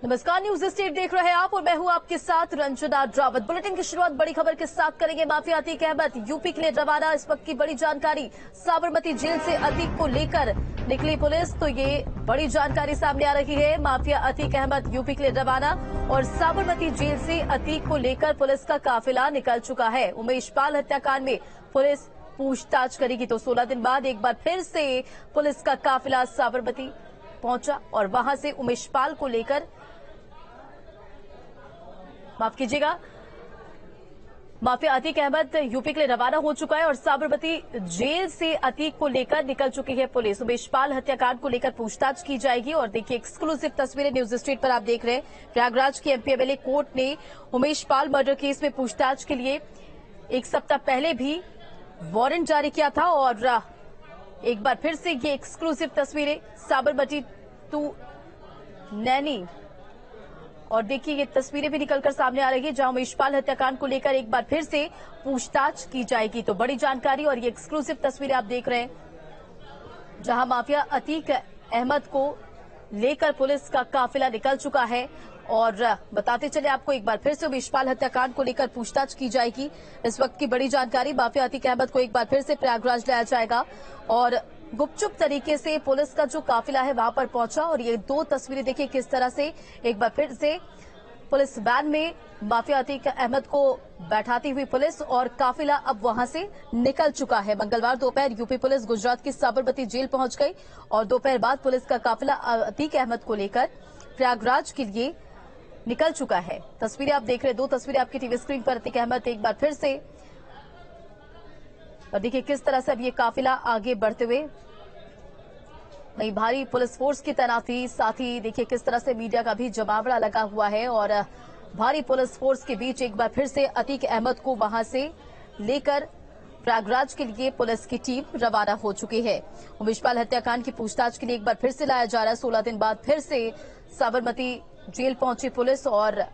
नमस्कार, news state देख रहे हैं आप और मैं हूं आपके साथ रंजना रावत। बुलेटिन की शुरुआत बड़ी खबर के साथ करेंगे। माफिया अतीक अहमद यूपी के लिए रवाना। इस वक्त की बड़ी जानकारी, साबरमती जेल से अतीक को लेकर निकली पुलिस, तो ये बड़ी जानकारी सामने आ रही है। माफिया अतीक अहमद यूपी के लिए रवाना और साबरमती जेल से अतीक को लेकर पुलिस का काफिला निकल चुका है। उमेश पाल हत्याकांड में पुलिस पूछताछ करेगी, तो 16 दिन बाद एक बार फिर से पुलिस का काफिला साबरमती पहुंचा और वहां से उमेश पाल को लेकर, माफ कीजिएगा, माफिया अतीक अहमद यूपी के लिए रवाना हो चुका है और साबरमती जेल से अतीक को लेकर निकल चुकी है पुलिस। उमेश पाल हत्याकांड को लेकर पूछताछ की जाएगी और देखिए एक्सक्लूसिव तस्वीरें न्यूज स्ट्रीट पर आप देख रहे हैं। प्रयागराज की एमपी एमएलए कोर्ट ने उमेश पाल मर्डर केस में पूछताछ के लिए एक सप्ताह पहले भी वारंट जारी किया था और एक बार फिर से ये एक्सक्लूसिव तस्वीरें साबरमती टू नैनी, और देखिए ये तस्वीरें भी निकलकर सामने आ रही है जहां उमेश पाल हत्याकांड को लेकर एक बार फिर से पूछताछ की जाएगी। तो बड़ी जानकारी और ये एक्सक्लूसिव तस्वीरें आप देख रहे हैं जहां माफिया अतीक अहमद को लेकर पुलिस का काफिला निकल चुका है। और बताते चले आपको, एक बार फिर से उमेश पाल हत्याकांड को लेकर पूछताछ की जाएगी। इस वक्त की बड़ी जानकारी, माफिया अतीक अहमद को एक बार फिर से प्रयागराज लाया जाएगा और गुपचुप तरीके से पुलिस का जो काफिला है वहां पर पहुंचा। और ये दो तस्वीरें देखिए किस तरह से एक बार फिर से पुलिस वैन में माफिया अतीक अहमद को बैठाती हुई पुलिस और काफिला अब वहां से निकल चुका है। मंगलवार दोपहर यूपी पुलिस गुजरात की साबरमती जेल पहुंच गई और दोपहर बाद पुलिस का काफिला अतीक अहमद को लेकर प्रयागराज के लिए निकल चुका है। तस्वीरें आप देख रहे हैं, दो तस्वीरें आपकी टीवी स्क्रीन पर। अतीक अहमद एक बार फिर से, और देखिए किस तरह से अब ये काफिला आगे बढ़ते हुए, नई भारी पुलिस फोर्स की तैनाती, साथ ही देखिए किस तरह से मीडिया का भी जमावड़ा लगा हुआ है और भारी पुलिस फोर्स के बीच एक बार फिर से अतीक अहमद को वहां से लेकर प्रयागराज के लिए पुलिस की टीम रवाना हो चुकी है। उमेश पाल हत्याकांड की पूछताछ के लिए एक बार फिर से लाया जा रहा है। 16 दिन बाद फिर से साबरमती जेल पहुंची पुलिस और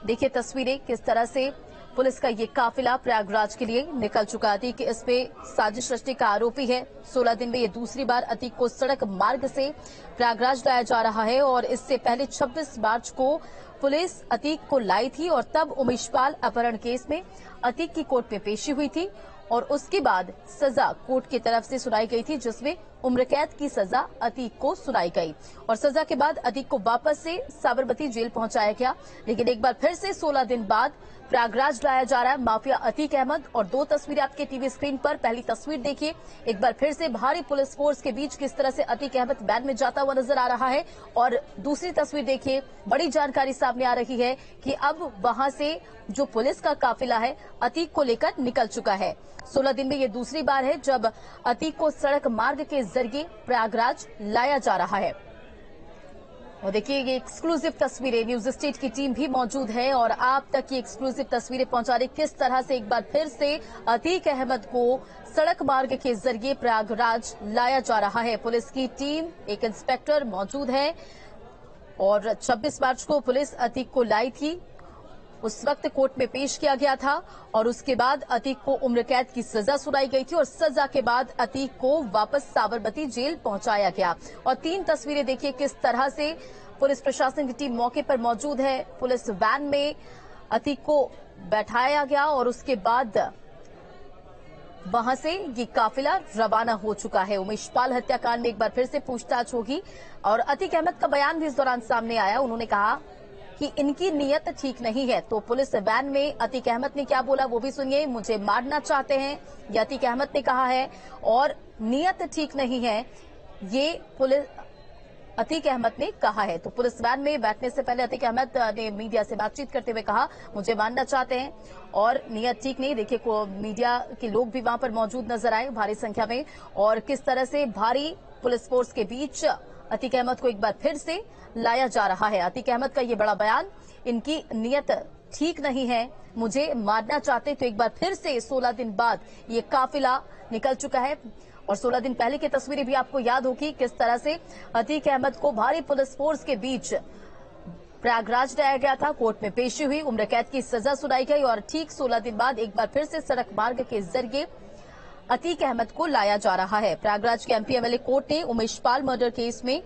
देखिए तस्वीरें किस तरह से पुलिस का ये काफिला प्रयागराज के लिए निकल चुका है। अतीक इस पे साजिश रचने का आरोपी है। 16 दिन में ये दूसरी बार अतीक को सड़क मार्ग से प्रयागराज लाया जा रहा है और इससे पहले 26 मार्च को पुलिस अतीक को लाई थी और तब उमेश पाल अपहरण केस में अतीक की कोर्ट में पेशी हुई थी और उसके बाद सजा कोर्ट की तरफ से सुनाई गई थी, जिसमें उम्र कैद की सजा अतीक को सुनाई गई और सजा के बाद अतीक को वापस से साबरमती जेल पहुंचाया गया। लेकिन एक बार फिर से 16 दिन बाद प्रयागराज लाया जा रहा है माफिया अतीक अहमद। और दो तस्वीरें आपके टीवी स्क्रीन पर। पहली तस्वीर देखिए, एक बार फिर से भारी पुलिस फोर्स के बीच किस तरह से अतीक अहमद वैन में जाता हुआ नजर आ रहा है और दूसरी तस्वीर देखिए, बड़ी जानकारी सामने आ रही है कि अब वहां से जो पुलिस का काफिला है अतीक को लेकर निकल चुका है। 16 दिन में ये दूसरी बार है जब अतीक को सड़क मार्ग के जरिए प्रयागराज लाया जा रहा है। और देखिए ये एक्सक्लूसिव तस्वीरें, न्यूज स्टेट की टीम भी मौजूद है और आप तक ये एक्सक्लूसिव तस्वीरें पहुंचा रही किस तरह से एक बार फिर से अतीक अहमद को सड़क मार्ग के जरिए प्रयागराज लाया जा रहा है। पुलिस की टीम, एक इंस्पेक्टर मौजूद है और 26 मार्च को पुलिस अतीक को लाई थी। उस वक्त कोर्ट में पेश किया गया था और उसके बाद अतीक को उम्र कैद की सजा सुनाई गई थी और सजा के बाद अतीक को वापस साबरमती जेल पहुंचाया गया। और 3 तस्वीरें देखिए किस तरह से पुलिस प्रशासन की टीम मौके पर मौजूद है। पुलिस वैन में अतीक को बैठाया गया और उसके बाद वहां से ये काफिला रवाना हो चुका है। उमेश पाल हत्याकांड में एक बार फिर से पूछताछ होगी और अतीक अहमद का बयान भी इस दौरान सामने आया। उन्होंने कहा कि इनकी नीयत ठीक नहीं है। तो पुलिस वैन में अतीक अहमद ने क्या बोला वो भी सुनिए। मुझे मारना चाहते हैं, ये अतीक अहमद ने कहा है और नीयत ठीक नहीं है, ये पुलिस अतीक अहमद ने कहा है। तो पुलिस वैन में बैठने से पहले अतीक अहमद ने मीडिया से बातचीत करते हुए कहा, मुझे मारना चाहते हैं और नीयत ठीक नहीं। देखिए मीडिया के लोग भी वहां पर मौजूद नजर आए भारी संख्या में और किस तरह से भारी पुलिस फोर्स के बीच अतीक अहमद को एक बार फिर से लाया जा रहा है। अतीक अहमद का ये बड़ा बयान, इनकी नीयत ठीक नहीं है, मुझे मारना चाहते। तो एक बार फिर से 16 दिन बाद ये काफिला निकल चुका है और 16 दिन पहले की तस्वीरें भी आपको याद होगी किस तरह से अतीक अहमद को भारी पुलिस फोर्स के बीच प्रयागराज लाया गया था। कोर्ट में पेशी हुई, उम्र कैद की सजा सुनाई गई और ठीक 16 दिन बाद एक बार फिर से सड़क मार्ग के जरिए अतीक अहमद को लाया जा रहा है। प्रयागराज के एमपी एमएलए कोर्ट ने उमेश पाल मर्डर केस में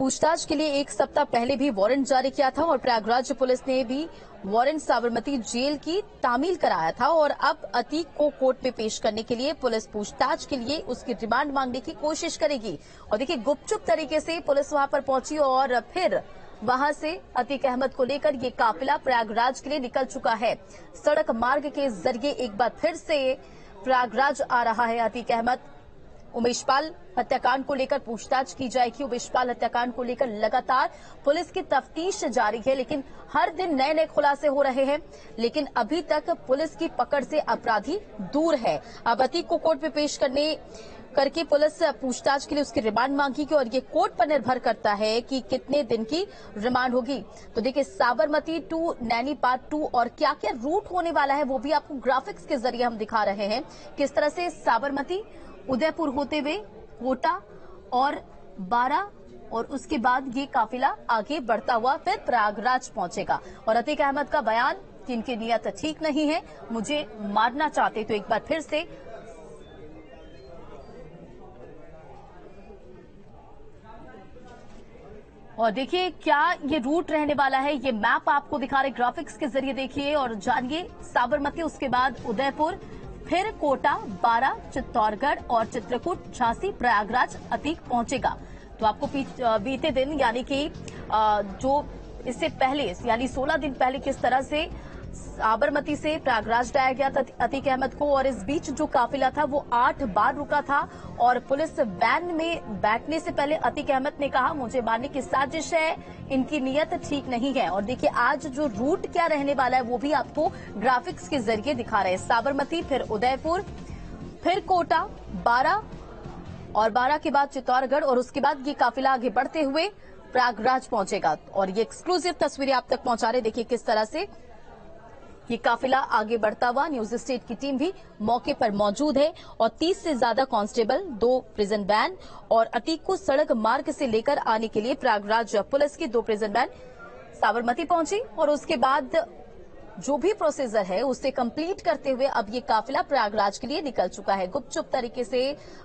पूछताछ के लिए 1 सप्ताह पहले भी वारंट जारी किया था और प्रयागराज पुलिस ने भी वारंट साबरमती जेल की तामील कराया था और अब अतीक को कोर्ट में पेश करने के लिए पुलिस पूछताछ के लिए उसकी रिमांड मांगने की कोशिश करेगी। और देखिए, गुपचुप तरीके से पुलिस वहां पर पहुंची और फिर वहां से अतीक अहमद को लेकर ये काफिला प्रयागराज के लिए निकल चुका है। सड़क मार्ग के जरिए एक बार फिर से प्रयागराज आ रहा है अतीक अहमद। उमेशपाल हत्याकांड को लेकर पूछताछ की जाएगी। उमेशपाल हत्याकांड को लेकर लगातार पुलिस की तफ्तीश जारी है, लेकिन हर दिन नए नए खुलासे हो रहे हैं, लेकिन अभी तक पुलिस की पकड़ से अपराधी दूर है। अब अतीक को कोर्ट में पेश करके पुलिस पूछताछ के लिए उसकी रिमांड मांगेगी और ये कोर्ट पर निर्भर करता है कि कितने दिन की रिमांड होगी। तो देखिए, साबरमती टू नैनी पार्ट 2 और क्या क्या रूट होने वाला है वो भी आपको ग्राफिक्स के जरिए हम दिखा रहे हैं। किस तरह से साबरमती उदयपुर होते हुए कोटा और बारा और उसके बाद ये काफिला आगे बढ़ता हुआ फिर प्रयागराज पहुंचेगा। और अतीक अहमद का बयान कि इनकी नीयत ठीक नहीं है, मुझे मारना चाहते तो एक बार फिर से और देखिए क्या ये रूट रहने वाला है। ये मैप आपको दिखा रहे ग्राफिक्स के जरिए देखिए और जानिए। साबरमती, उसके बाद उदयपुर, फिर कोटा, बारा, चित्तौड़गढ़ और चित्रकूट, झांसी, प्रयागराज अतीक पहुंचेगा। तो आपको बीते दिन यानी कि जो इससे पहले यानी 16 दिन पहले किस तरह से साबरमती से प्रयागराज लाया गया था अतीक अहमद को और इस बीच जो काफिला था वो 8 बार रुका था और पुलिस वैन में बैठने से पहले अतीक अहमद ने कहा मुझे मारने की साजिश है, इनकी नीयत ठीक नहीं है। और देखिए आज जो रूट क्या रहने वाला है वो भी आपको ग्राफिक्स के जरिए दिखा रहे हैं। साबरमती, फिर उदयपुर, फिर कोटा, बारा और बारा के बाद चित्तौड़गढ़ और उसके बाद ये काफिला आगे बढ़ते हुए प्रयागराज पहुंचेगा। और ये एक्सक्लूसिव तस्वीरें आप तक पहुंचा रहे। देखिए किस तरह से ये काफिला आगे बढ़ता हुआ। न्यूज स्टेट की टीम भी मौके पर मौजूद है और 30 से ज्यादा कांस्टेबल, 2 प्रिजन वैन और अतीक को सड़क मार्ग से लेकर आने के लिए प्रयागराज पुलिस की 2 प्रिजन वैन साबरमती पहुंची और उसके बाद जो भी प्रोसीजर है उसे कंप्लीट करते हुए अब ये काफिला प्रयागराज के लिए निकल चुका है। गुपचुप तरीके से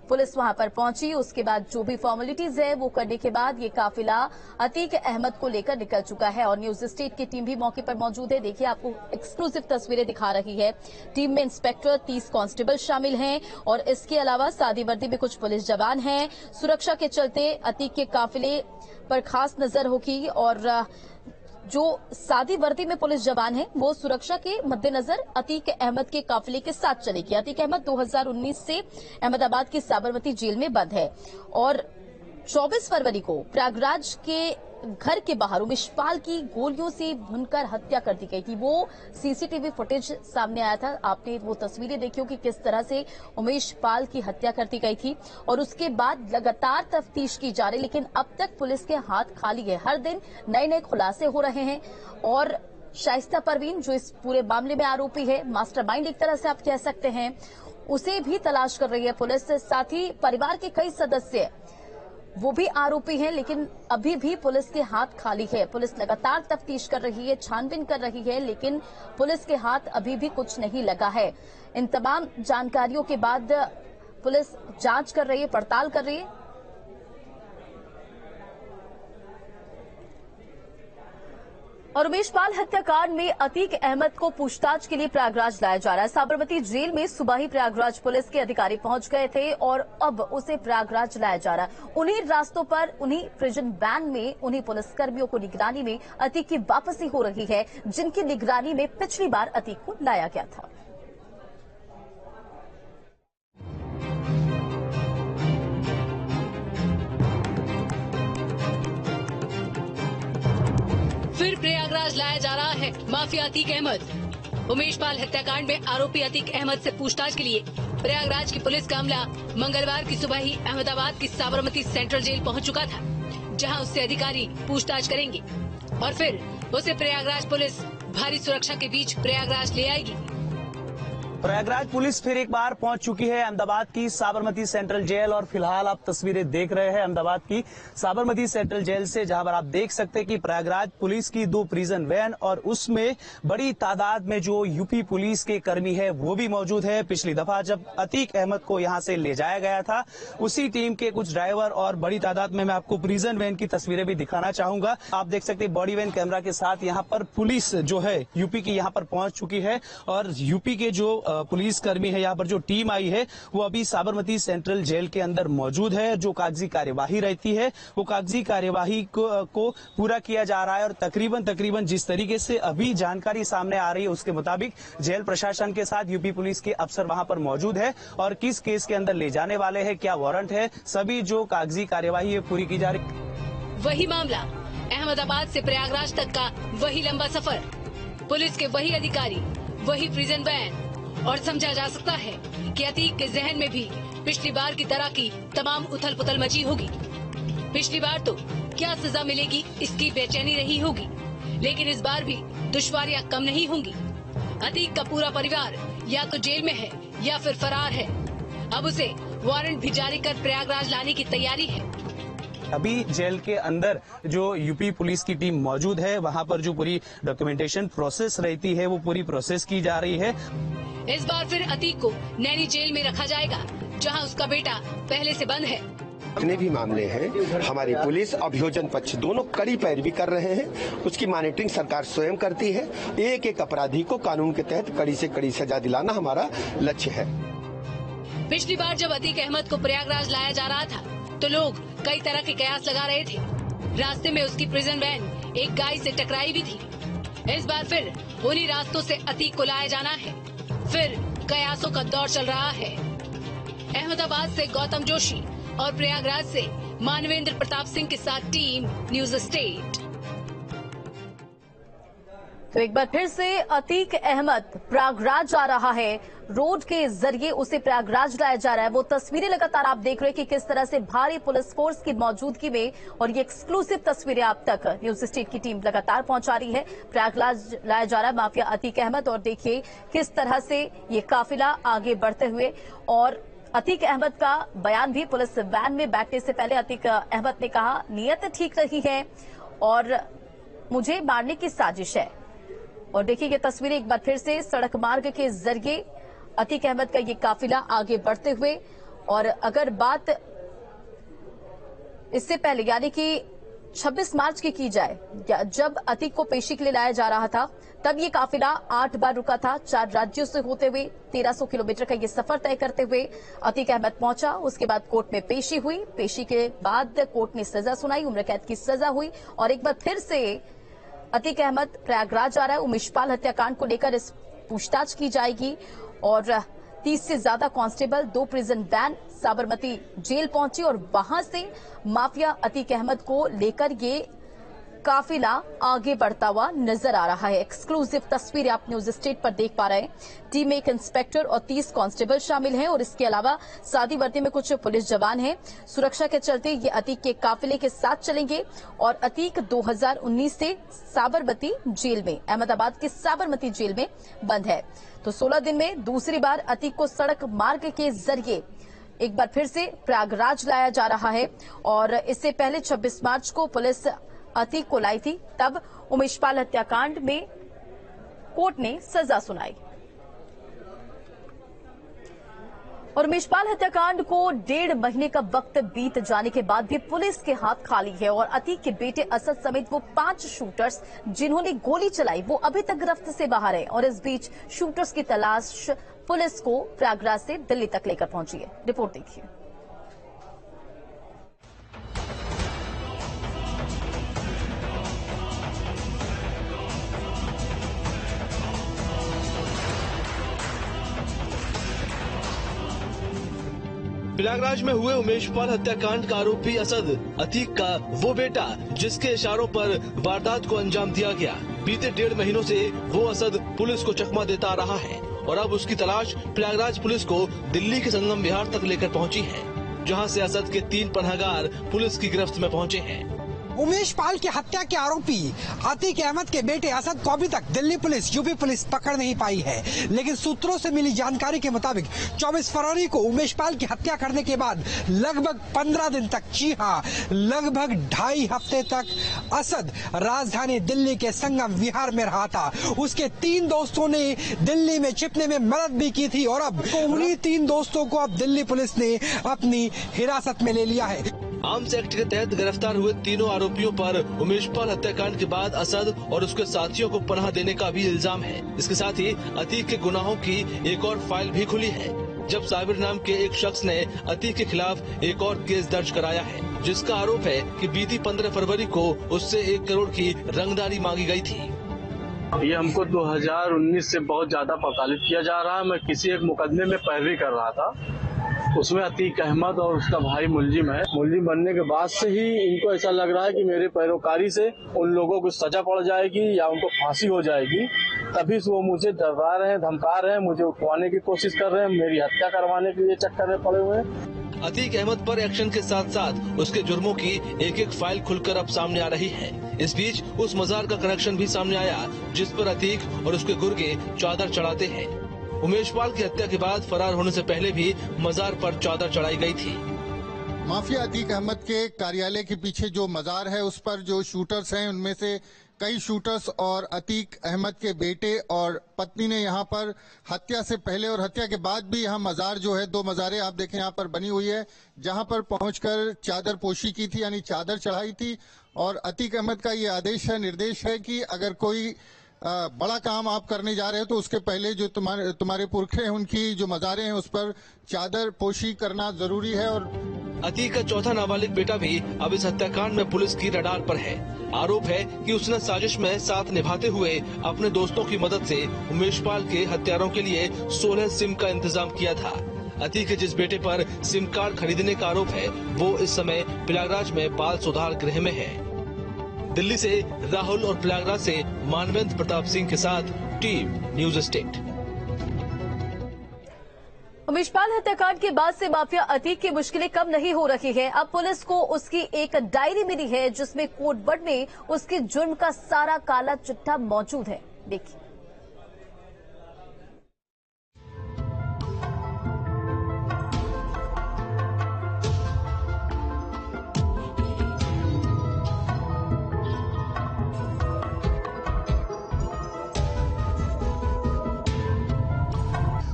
पुलिस वहां पर पहुंची, उसके बाद जो भी फॉर्मेलिटीज है वो करने के बाद ये काफिला अतीक अहमद को लेकर निकल चुका है और न्यूज स्टेट की टीम भी मौके पर मौजूद है। देखिए आपको एक्सक्लूसिव तस्वीरें दिखा रही है। टीम में इंस्पेक्टर, 30 कांस्टेबल शामिल हैं और इसके अलावा सादी वर्दी में कुछ पुलिस जवान हैं। सुरक्षा के चलते अतीक के काफिले पर खास नजर होगी और जो सादी वर्दी में पुलिस जवान हैं वो सुरक्षा के मद्देनजर अतीक अहमद के काफिले के साथ चलेगी। अतीक अहमद 2019 से अहमदाबाद की साबरमती जेल में बंद है और 24 फरवरी को प्रयागराज के घर के बाहर उमेशपाल की गोलियों से भुनकर हत्या कर दी गई थी। वो सीसीटीवी फुटेज सामने आया था, आपने वो तस्वीरें देखी हो कि किस तरह से उमेशपाल की हत्या कर दी गई थी और उसके बाद लगातार तफ्तीश की जा रही, लेकिन अब तक पुलिस के हाथ खाली है। हर दिन नए नए खुलासे हो रहे हैं और शाइस्ता परवीन जो इस पूरे मामले में आरोपी है, मास्टरमाइंड एक तरह से आप कह सकते हैं, उसे भी तलाश कर रही है पुलिस। साथ ही परिवार के कई सदस्य वो भी आरोपी हैं, लेकिन अभी भी पुलिस के हाथ खाली है। पुलिस लगातार तफ्तीश कर रही है, छानबीन कर रही है, लेकिन पुलिस के हाथ अभी भी कुछ नहीं लगा है। इन तमाम जानकारियों के बाद पुलिस जांच कर रही है, पड़ताल कर रही है। और उमेशपाल हत्याकांड में अतीक अहमद को पूछताछ के लिए प्रयागराज लाया जा रहा है। साबरमती जेल में सुबह ही प्रयागराज पुलिस के अधिकारी पहुंच गए थे और अब उसे प्रयागराज लाया जा रहा है। उन्हीं रास्तों पर, उन्हीं प्रिजन वैन में, उन्हीं पुलिसकर्मियों को निगरानी में अतीक की वापसी हो रही है, जिनकी निगरानी में पिछली बार अतीक को लाया गया था। फिर प्रयागराज लाया जा रहा है माफिया अतीक अहमद। उमेशपाल हत्याकांड में आरोपी अतीक अहमद से पूछताछ के लिए प्रयागराज की पुलिस का अमला मंगलवार की सुबह ही अहमदाबाद की साबरमती सेंट्रल जेल पहुंच चुका था, जहां उससे अधिकारी पूछताछ करेंगे और फिर उसे प्रयागराज पुलिस भारी सुरक्षा के बीच प्रयागराज ले आएगी। प्रयागराज पुलिस फिर एक बार पहुंच चुकी है अहमदाबाद की साबरमती सेंट्रल जेल और फिलहाल आप तस्वीरें देख रहे हैं अहमदाबाद की साबरमती सेंट्रल जेल से, जहां पर आप देख सकते हैं कि प्रयागराज पुलिस की 2 प्रिजन वैन और उसमें बड़ी तादाद में जो यूपी पुलिस के कर्मी है वो भी मौजूद है। पिछली दफा जब अतीक अहमद को यहां से ले जाया गया था, उसी टीम के कुछ ड्राइवर और बड़ी तादाद में मैं आपको प्रिजन वैन की तस्वीरें भी दिखाना चाहूंगा। आप देख सकते हैं बॉडी वैन कैमरा के साथ यहाँ पर पुलिस जो है यूपी की यहाँ पर पहुंच चुकी है और यूपी के जो पुलिस कर्मी है, यहाँ पर जो टीम आई है वो अभी साबरमती सेंट्रल जेल के अंदर मौजूद है। जो कागजी कार्यवाही रहती है वो कागजी कार्यवाही को पूरा किया जा रहा है और तकरीबन जिस तरीके से अभी जानकारी सामने आ रही है उसके मुताबिक जेल प्रशासन के साथ यूपी पुलिस के अफसर वहां पर मौजूद है और किस केस के अंदर ले जाने वाले हैं, क्या वारंट है, सभी जो कागजी कार्यवाही है पूरी की जा रही। वही मामला अहमदाबाद से प्रयागराज तक का वही लंबा सफर, पुलिस के वही अधिकारी, वही प्रिजन वैन और समझा जा सकता है कि अतीक के जहन में भी पिछली बार की तरह की तमाम उथल पुथल मची होगी। पिछली बार तो क्या सजा मिलेगी इसकी बेचैनी रही होगी, लेकिन इस बार भी दुश्वारियां कम नहीं होंगी। अतीक का पूरा परिवार या तो जेल में है या फिर फरार है। अब उसे वारंट भी जारी कर प्रयागराज लाने की तैयारी है। अभी जेल के अंदर जो यूपी पुलिस की टीम मौजूद है, वहां पर जो पूरी डॉक्यूमेंटेशन प्रोसेस रहती है वो पूरी प्रोसेस की जा रही है। इस बार फिर अतीक को नैनी जेल में रखा जाएगा, जहां उसका बेटा पहले से बंद है। जितने भी मामले हैं हमारी पुलिस अभियोजन पक्ष दोनों कड़ी पैरवी कर रहे हैं। उसकी मॉनिटरिंग सरकार स्वयं करती है। एक एक अपराधी को कानून के तहत कड़ी से कड़ी सजा दिलाना हमारा लक्ष्य है। पिछली बार जब अतीक अहमद को प्रयागराज लाया जा रहा था तो लोग कई तरह के कयास लगा रहे थे। रास्ते में उसकी प्रिजन वैन एक गाय से टकराई भी थी। इस बार फिर उन्हीं रास्तों से अतीक को लाया जाना है। फिर कयासों का दौर चल रहा है। अहमदाबाद से गौतम जोशी और प्रयागराज से मानवेंद्र प्रताप सिंह के साथ टीम न्यूज स्टेट। तो एक बार फिर से अतीक अहमद प्रयागराज जा रहा है, रोड के जरिए उसे प्रयागराज लाया जा रहा है। वो तस्वीरें लगातार आप देख रहे हैं कि किस तरह से भारी पुलिस फोर्स की मौजूदगी में, और ये एक्सक्लूसिव तस्वीरें आप तक न्यूज स्टेट की टीम लगातार पहुंचा रही है। प्रयागराज लाया जा रहा है माफिया अतीक अहमद, और देखिए किस तरह से ये काफिला आगे बढ़ते हुए, और अतीक अहमद का बयान भी पुलिस वैन में बैठने से पहले अतीक अहमद ने कहा नीयत ठीक रही है और मुझे मारने की साजिश है। और देखिए ये तस्वीरें एक बार फिर से सड़क मार्ग के जरिए अतीक अहमद का ये काफिला आगे बढ़ते हुए, और अगर बात इससे पहले यानी कि 26 मार्च की जाए, जब अतीक को पेशी के लिए लाया जा रहा था तब ये काफिला 8 बार रुका था। 4 राज्यों से होते हुए 1300 किलोमीटर का ये सफर तय करते हुए अतीक अहमद पहुंचा। उसके बाद कोर्ट में पेशी हुई। पेशी के बाद कोर्ट ने सजा सुनाई, उम्र कैद की सजा हुई, और एक बार फिर से अतीक अहमद प्रयागराज जा रहा है। उमेशपाल हत्याकांड को लेकर इस पूछताछ की जाएगी, और 30 से ज्यादा constable, 2 prison van Sabarmati jail पहुंची और वहां से माफिया अतीक अहमद को लेकर ये काफिला आगे बढ़ता हुआ नजर आ रहा है। एक्सक्लूसिव तस्वीरें आप न्यूज स्टेट पर देख पा रहे हैं। टीम में 1 इंस्पेक्टर और 30 कांस्टेबल शामिल हैं, और इसके अलावा सादी वर्दी में कुछ पुलिस जवान हैं। सुरक्षा के चलते ये अतीक के काफिले के साथ चलेंगे, और अतीक 2019 से साबरमती जेल में, अहमदाबाद की साबरमती जेल में बंद है। तो 16 दिन में दूसरी बार अतीक को सड़क मार्ग के जरिए एक बार फिर से प्रयागराज लाया जा रहा है, और इससे पहले 26 मार्च को पुलिस अतीक को लाई थी, तब उमेशपाल हत्याकांड में कोर्ट ने सजा सुनाई। और उमेशपाल हत्याकांड को 1.5 महीने का वक्त बीत जाने के बाद भी पुलिस के हाथ खाली है, और अतीक के बेटे असद समेत वो 5 शूटर्स जिन्होंने गोली चलाई वो अभी तक गिरफ्त से बाहर है। और इस बीच शूटर्स की तलाश पुलिस को प्रयागराज से दिल्ली तक लेकर पहुंची है। रिपोर्ट देखिए। प्रयागराज में हुए उमेशपाल हत्याकांड का आरोपी असद अतीक का वो बेटा जिसके इशारों पर वारदात को अंजाम दिया गया, बीते 1.5 महीनों से वो असद पुलिस को चकमा देता आ रहा है, और अब उसकी तलाश प्रयागराज पुलिस को दिल्ली के संगम विहार तक लेकर पहुंची है, जहां से असद के 3 पनाहगार पुलिस की गिरफ्त में पहुंचे हैं। उमेश पाल की हत्या के आरोपी अतीक अहमद के बेटे असद को अभी तक दिल्ली पुलिस, यूपी पुलिस पकड़ नहीं पाई है। लेकिन सूत्रों से मिली जानकारी के मुताबिक 24 फरवरी को उमेश पाल की हत्या करने के बाद लगभग 15 दिन तक, जी हाँ, लगभग 2.5 हफ्ते तक असद राजधानी दिल्ली के संगम विहार में रहा था। उसके 3 दोस्तों ने दिल्ली में छिपने में मदद भी की थी और अब उन्हीं 3 दोस्तों को अब दिल्ली पुलिस ने अपनी हिरासत में ले लिया है। आर्म्स एक्ट के तहत गिरफ्तार हुए तीनों आरोपियों पर उमेश पाल हत्याकांड के बाद असद और उसके साथियों को पनाह देने का भी इल्जाम है। इसके साथ ही अतीक के गुनाहों की एक और फाइल भी खुली है, जब साबिर नाम के एक शख्स ने अतीक के खिलाफ एक और केस दर्ज कराया है, जिसका आरोप है कि बीती 15 फरवरी को उससे 1 करोड़ की रंगदारी मांगी गई थी। ये हमको 2019 से बहुत ज्यादा प्रताड़ित किया जा रहा है। मैं किसी एक मुकदमे में पैरवी कर रहा था, उसमें अतीक अहमद और उसका भाई मुलजिम है। मुलजिम बनने के बाद से ही इनको ऐसा लग रहा है कि मेरे पैरोकारी से उन लोगों को सजा पड़ जाएगी या उनको फांसी हो जाएगी, तभी से वो मुझे डरा रहे हैं, धमका रहे हैं, मुझे उठवाने की कोशिश कर रहे हैं, मेरी हत्या करवाने के लिए चक्कर में पड़े हुए हैं। अतीक अहमद पर एक्शन के साथ साथ उसके जुर्मों की एक फाइल खुलकर अब सामने आ रही है। इस बीच उस मजार का कनेक्शन भी सामने आया जिस पर अतीक और उसके गुर्गे चादर चढ़ाते हैं। उमेश पाल की हत्या के बाद फरार होने से पहले भी मजार पर चादर चढ़ाई गई थी। माफिया अतीक अहमद के कार्यालय के पीछे जो मजार है उस पर जो शूटर्स हैं उनमें से कई शूटर्स और अतीक अहमद के बेटे और पत्नी ने यहाँ पर हत्या से पहले और हत्या के बाद भी यहाँ मजार जो है, 2 मजारें आप देखें यहाँ पर बनी हुई है, जहाँ पर पहुंचकर चादर पोशी की थी, यानी चादर चढ़ाई थी। और अतीक अहमद का ये आदेश है, निर्देश है कि अगर कोई बड़ा काम आप करने जा रहे हो तो उसके पहले जो तुम्हारे पुरखे हैं उनकी जो मजारें हैं उस पर चादर पोशी करना जरूरी है। और अतीक का चौथा नाबालिग बेटा भी अब इस हत्याकांड में पुलिस की रडार पर है। आरोप है कि उसने साजिश में साथ निभाते हुए अपने दोस्तों की मदद से उमेश पाल के हत्यारों के लिए 16 सिम का इंतजाम किया था। अतीक के जिस बेटे पर सिम कार्ड खरीदने का आरोप है वो इस समय प्रयागराज में बाल सुधार गृह में है। दिल्ली से राहुल और प्रयागराज से मानवेंद्र प्रताप सिंह के साथ team news state. Umesh Pal हत्याकांड के बाद से माफिया अतीक की मुश्किलें कम नहीं हो रही है। अब पुलिस को उसकी एक डायरी मिली है जिसमें कोडवर्ड में उसके जुर्म का सारा काला चिट्ठा मौजूद है। देखिए।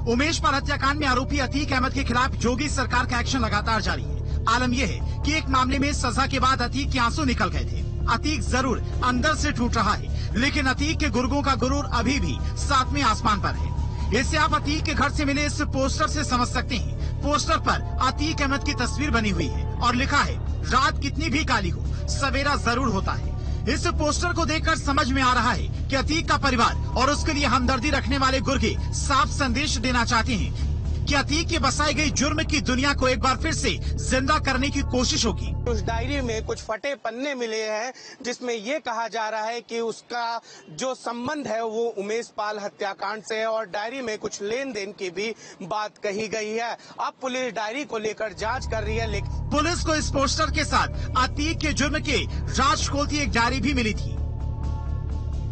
उमेश पाल हत्याकांड में आरोपी अतीक अहमद के खिलाफ योगी सरकार का एक्शन लगातार जारी है। आलम यह है कि एक मामले में सजा के बाद अतीक के आंसू निकल गए थे। अतीक जरूर अंदर से टूट रहा है, लेकिन अतीक के गुर्गों का गुरूर अभी भी 7वें आसमान पर है। इससे आप अतीक के घर से मिले इस पोस्टर से समझ सकते हैं। पोस्टर पर अतीक अहमद की तस्वीर बनी हुई है और लिखा है, रात कितनी भी काली हो सवेरा जरूर होता है। इस पोस्टर को देखकर समझ में आ रहा है कि अतीक का परिवार और उसके लिए हमदर्दी रखने वाले गुर्गे साफ संदेश देना चाहते हैं कि अतीक के बसाई गई जुर्म की दुनिया को एक बार फिर से जिंदा करने की कोशिश होगी। उस डायरी में कुछ फटे पन्ने मिले हैं जिसमें ये कहा जा रहा है कि उसका जो संबंध है वो उमेश पाल हत्याकांड से है और डायरी में कुछ लेन देन की भी बात कही गई है। अब पुलिस डायरी को लेकर जांच कर रही है। लेकिन पुलिस को इस पोस्टर के साथ अतीक के जुर्म के राज खोलती एक डायरी भी मिली थी।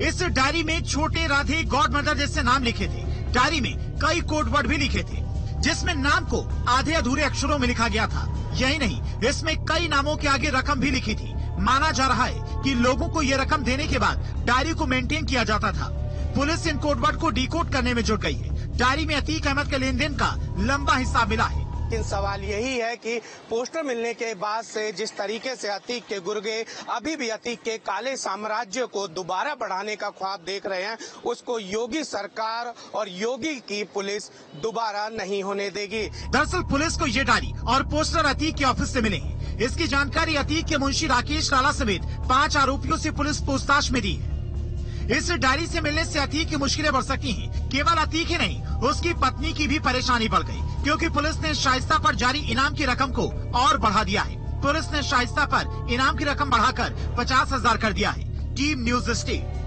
इस डायरी में छोटे राधे गॉड मदर जैसे नाम लिखे थे। डायरी में कई कोडवर्ड भी लिखे थे जिसमें नाम को आधे अधूरे अक्षरों में लिखा गया था। यही नहीं, इसमें कई नामों के आगे रकम भी लिखी थी। माना जा रहा है कि लोगों को ये रकम देने के बाद डायरी को मेंटेन किया जाता था। पुलिस इन कोडवर्ड को डिकोड करने में जुट गई है। डायरी में अतीक अहमद के लेन देन का लंबा हिसाब मिला है। लेकिन सवाल यही है कि पोस्टर मिलने के बाद से जिस तरीके से अतीक के गुर्गे अभी भी अतीक के काले साम्राज्य को दोबारा बढ़ाने का ख्वाब देख रहे हैं, उसको योगी सरकार और योगी की पुलिस दोबारा नहीं होने देगी। दरअसल पुलिस को ये डायरी और पोस्टर अतीक के ऑफिस से मिले हैं। इसकी जानकारी अतीक के मुंशी राकेश लाला समेत 5 आरोपियों से पुलिस पूछताछ में दी है। इस डायरी से मिलने से अतीक की मुश्किलें बढ़ सकती हैं। केवल अतीक ही नहीं, उसकी पत्नी की भी परेशानी बढ़ गई क्योंकि पुलिस ने शाइस्ता पर जारी इनाम की रकम को और बढ़ा दिया है। पुलिस ने शाइस्ता पर इनाम की रकम बढ़ाकर 50,000 कर दिया है। Team news state.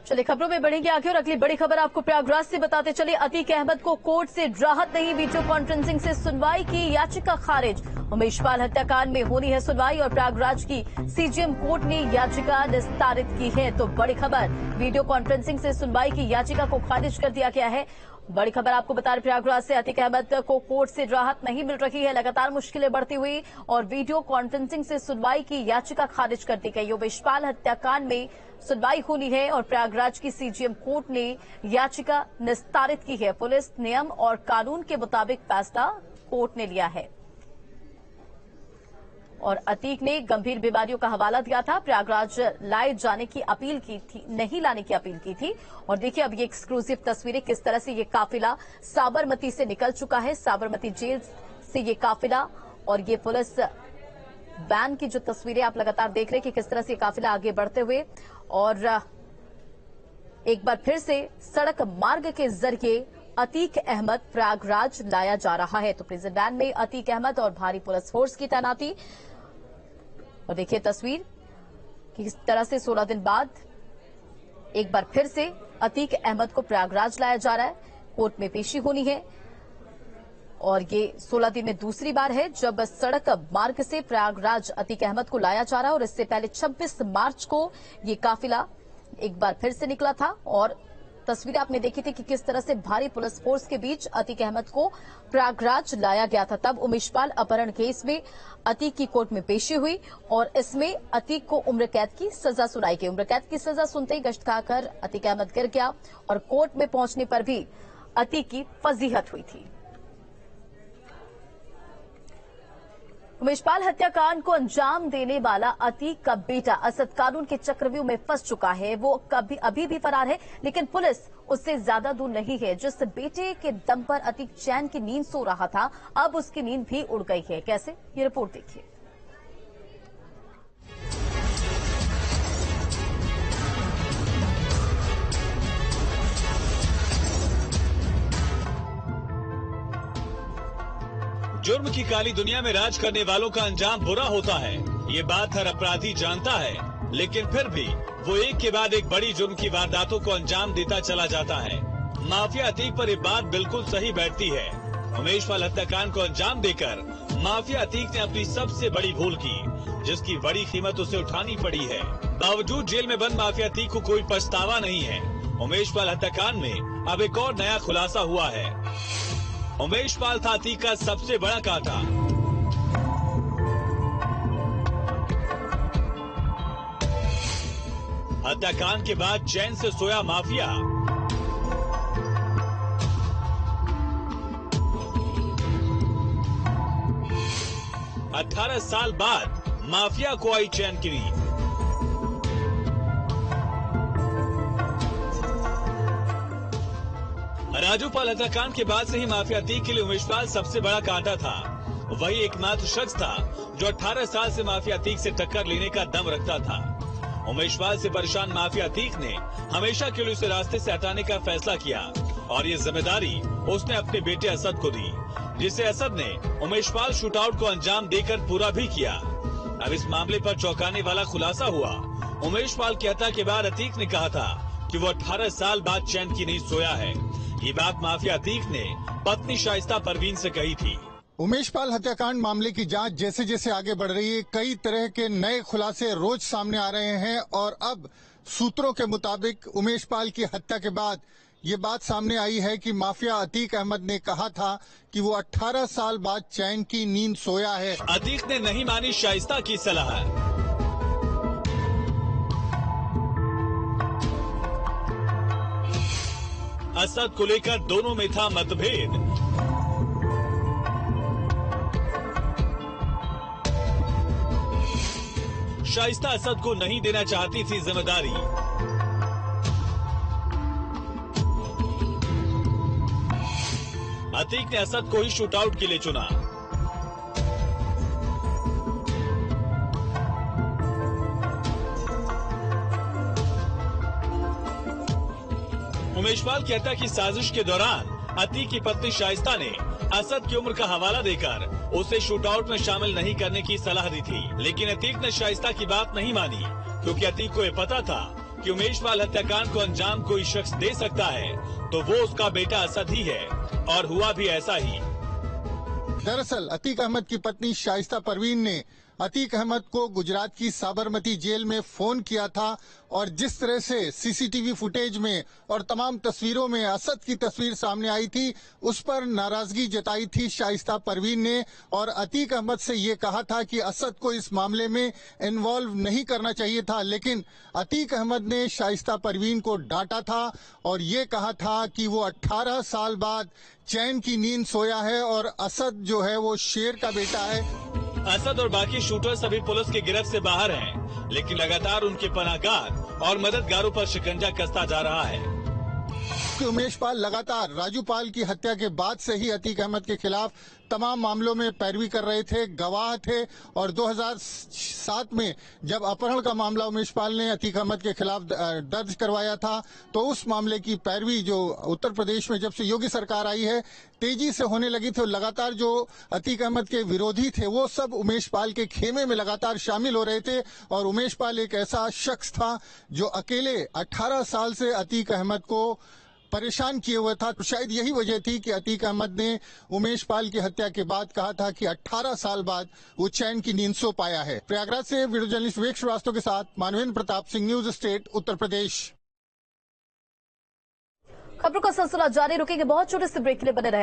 चलिए खबरों में बढ़ेंगे आगे और अगली बड़ी खबर आपको प्रयागराज से बताते चले। अतीक अहमद को कोर्ट से राहत नहीं, वीडियो कॉन्फ्रेंसिंग से सुनवाई की याचिका खारिज। उमेशपाल हत्याकांड में होनी है सुनवाई और प्रयागराज की सीजेएम कोर्ट ने याचिका निस्तारित की है। तो बड़ी खबर, वीडियो कॉन्फ्रेंसिंग से सुनवाई की याचिका को खारिज कर दिया गया है। बड़ी खबर आपको बता रहे प्रयागराज से, अतीक अहमद को कोर्ट से राहत नहीं मिल रही है, लगातार मुश्किलें बढ़ती हुई और वीडियो कॉन्फ्रेंसिंग से सुनवाई की याचिका खारिज कर दी गई। उमेशपाल हत्याकांड में सुनवाई होनी है और प्रयागराज की सीजेएम कोर्ट ने याचिका निस्तारित की है। पुलिस नियम और कानून के मुताबिक फैसला कोर्ट ने लिया है और अतीक ने गंभीर बीमारियों का हवाला दिया था, प्रयागराज लाए जाने की अपील की थी, नहीं लाने की अपील की थी। और देखिए अब ये एक्सक्लूसिव तस्वीरें, किस तरह से ये काफिला साबरमती से निकल चुका है, साबरमती जेल से ये काफिला और ये पुलिस वैन की जो तस्वीरें आप लगातार देख रहे हैं कि किस तरह से ये काफिला आगे बढ़ते हुए और एक बार फिर से सड़क मार्ग के जरिए अतीक अहमद प्रयागराज लाया जा रहा है। तो प्रिजन वैन में अतीक अहमद और भारी पुलिस फोर्स की तैनाती और देखिए तस्वीर किस तरह से 16 दिन बाद एक बार फिर से अतीक अहमद को प्रयागराज लाया जा रहा है। कोर्ट में पेशी होनी है और ये 16 दिन में दूसरी बार है जब सड़क मार्ग से प्रयागराज अतीक अहमद को लाया जा रहा है और इससे पहले 26 मार्च को ये काफिला एक बार फिर से निकला था और तस्वीरें आपने देखी थी कि किस तरह से भारी पुलिस फोर्स के बीच अतीक अहमद को प्रयागराज लाया गया था। तब उमेशपाल अपहरण केस में अतीक की कोर्ट में पेशी हुई और इसमें अतीक को उम्र कैद की सजा सुनाई गई। उम्र कैद की सजा सुनते ही गश्त खाकर अतीक अहमद गिर गया और कोर्ट में पहुंचने पर भी अतीक की फजीहत हुई थी। उमेशपाल हत्याकांड को अंजाम देने वाला अतीक का बेटा असद कानून के चक्रव्यूह में फंस चुका है। वो अभी भी फरार है, लेकिन पुलिस उससे ज्यादा दूर नहीं है। जिस बेटे के दम पर अतीक चैन की नींद सो रहा था, अब उसकी नींद भी उड़ गई है। कैसे, ये रिपोर्ट देखिए। जुर्म की काली दुनिया में राज करने वालों का अंजाम बुरा होता है, ये बात हर अपराधी जानता है, लेकिन फिर भी वो एक के बाद एक बड़ी जुर्म की वारदातों को अंजाम देता चला जाता है। माफिया अतीक पर ये बात बिल्कुल सही बैठती है। उमेशपाल हत्याकांड को अंजाम देकर माफिया अतीक ने अपनी सबसे बड़ी भूल की, जिसकी बड़ी कीमत उसे उठानी पड़ी है। बावजूद जेल में बंद माफिया अतीक को कोई पछतावा नहीं है। उमेशपाल हत्याकांड में अब एक और नया खुलासा हुआ है। उमेशपाल था अतीक का सबसे बड़ा कांटा। हत्याकांड के बाद चैन से सोया माफिया। अठारह साल बाद माफिया को आई चैन की नींद। राजूपाल हत्याकांड के बाद से ही माफिया अतीक के लिए उमेशपाल सबसे बड़ा कांटा था। वही एकमात्र शख्स था जो 18 साल से माफिया अतीक से टक्कर लेने का दम रखता था। उमेशपाल से परेशान माफिया अतीक ने हमेशा के लिए उसे रास्ते से हटाने का फैसला किया और ये जिम्मेदारी उसने अपने बेटे असद को दी, जिसे असद ने उमेशपाल शूटआउट को अंजाम देकर पूरा भी किया। अब इस मामले पर चौंकाने वाला खुलासा हुआ। उमेशपाल की हत्या के बाद अतीक ने कहा था कि वो 18 साल बाद चैन की नींद सोया है। ये बात माफिया अतीक ने पत्नी शाइस्ता परवीन से कही थी। उमेशपाल हत्याकांड मामले की जांच जैसे जैसे आगे बढ़ रही है, कई तरह के नए खुलासे रोज सामने आ रहे हैं और अब सूत्रों के मुताबिक उमेशपाल की हत्या के बाद ये बात सामने आई है कि माफिया अतीक अहमद ने कहा था कि वो 18 साल बाद चैन की नींद सोया है। अतीक ने नहीं मानी शाइस्ता की सलाह। असद को लेकर दोनों में था मतभेद। शाइस्ता असद को नहीं देना चाहती थी जिम्मेदारी। अतीक ने असद को ही शूटआउट के लिए चुना। उमेशपाल की हत्या की साजिश के दौरान अतीक की पत्नी शाइस्ता ने असद की उम्र का हवाला देकर उसे शूटआउट में शामिल नहीं करने की सलाह दी थी, लेकिन अतीक ने शाइस्ता की बात नहीं मानी क्योंकि अतीक को ये पता था कि उमेश पाल हत्याकांड को अंजाम कोई शख्स दे सकता है तो वो उसका बेटा असद ही है, और हुआ भी ऐसा ही। दरअसल अतीक अहमद की पत्नी शाइस्ता परवीन ने अतीक अहमद को गुजरात की साबरमती जेल में फोन किया था और जिस तरह से सीसीटीवी फुटेज में और तमाम तस्वीरों में असद की तस्वीर सामने आई थी, उस पर नाराजगी जताई थी शाइस्ता परवीन ने और अतीक अहमद से ये कहा था कि असद को इस मामले में इन्वॉल्व नहीं करना चाहिए था। लेकिन अतीक अहमद ने शाइस्ता परवीन को डांटा था और ये कहा था कि वो 18 साल बाद चैन की नींद सोया है और असद जो है वो शेर का बेटा है। असद और बाकी शूटर्स अभी पुलिस की गिरफ्त से बाहर हैं, लेकिन लगातार उनके पनाहगार और मददगारों पर शिकंजा कसता जा रहा है। उमेश पाल लगातार राजू पाल की हत्या के बाद से ही अतीक अहमद के खिलाफ तमाम मामलों में पैरवी कर रहे थे, गवाह थे और 2007 में जब अपहरण का मामला उमेश पाल ने अतीक अहमद के खिलाफ दर्ज करवाया था, तो उस मामले की पैरवी जो उत्तर प्रदेश में जब से योगी सरकार आई है तेजी से होने लगी थी। लगातार जो अतीक अहमद के विरोधी थे वो सब उमेश पाल के खेमे में लगातार शामिल हो रहे थे और उमेश पाल एक ऐसा शख्स था जो अकेले 18 साल से अतीक अहमद को परेशान किए हुए था। शायद यही वजह थी कि अतीक अहमद ने उमेश पाल की हत्या के बाद कहा था कि 18 साल बाद वो चैन की नींद सो पाया है। प्रयागराज से वीडियो जर्नलिस्ट विवेक श्रीवास्तव के साथ मानवेंद्र प्रताप सिंह, न्यूज स्टेट, उत्तर प्रदेश। खबरों का सिलसिला जारी, रुकेंगे बहुत छोटे से ब्रेक के लिए, बने रहे।